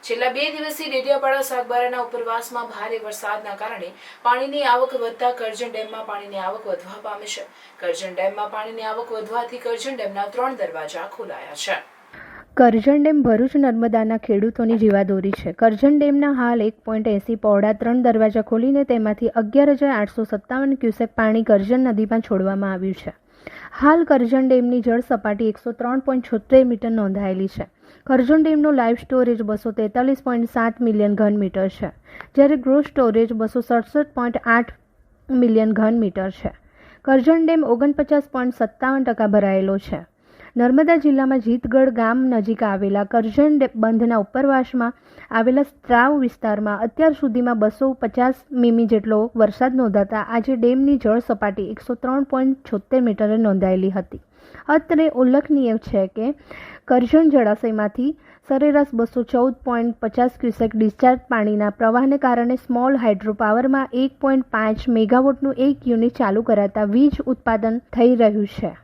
છેલ્લા 2 દિવસથી ડેડિયાપાડા સાગબારાના ઉપરવાસમાં ભારે વરસાદના કારણે પાણીની આવક વધતા કરજણ ડેમમાં પાણીની આવક વધવા પામી છે. કરજણ ડેમમાં પાણીની આવક વધવાથી કરજણ ડેમના 3 દરવાજા ખોલાયા છે. કરજણ ડેમ ભરૂચ નર્મદાના ખેડૂતોની જીવાદોરી છે. કરજણ ડેમના હાલ 1.80 પહોળા 3 દરવાજા ખોલીને તેમાંથી 11,857 ક્યુસેક પાણી કરજણ નદીમાં છોડવામાં આવ્યું છે. હાલ કરજણ ડેમની જળ સપાટી 103.76 મીટર નોંધાયેલી છે. કરજણ ડેમનો લાઈવ સ્ટોરેજ 243.7 મિલિયન ઘન મીટર છે, જ્યારે ગ્રોસ સ્ટોરેજ 267.8 મિલિયન ઘન મીટર છે. કરજણ ડેમ 49.57% ભરાયેલો છે. નર્મદા જિલ્લામાં જીતગઢ ગામ નજીક આવેલા કરજણ બંધના ઉપરવાસમાં આવેલા સ્ત્રાવ વિસ્તારમાં અત્યાર સુધીમાં 250 મીમી જેટલો વરસાદ નોંધાતા આજે ડેમની જળ સપાટી 103.76 મીટરે નોંધાયેલી હતી. અત્રે ઉલ્લેખનીય છે કે કરજણ જળાશયમાંથી સરેરાશ 214.50 ક્યુસેક ડિસ્ચાર્જ પાણીના પ્રવાહને કારણે સ્મોલ હાઇડ્રો પાવરમાં 1.5 મેગાવોટનું એક યુનિટ ચાલુ કરાતા વીજ ઉત્પાદન થઈ રહ્યું છે.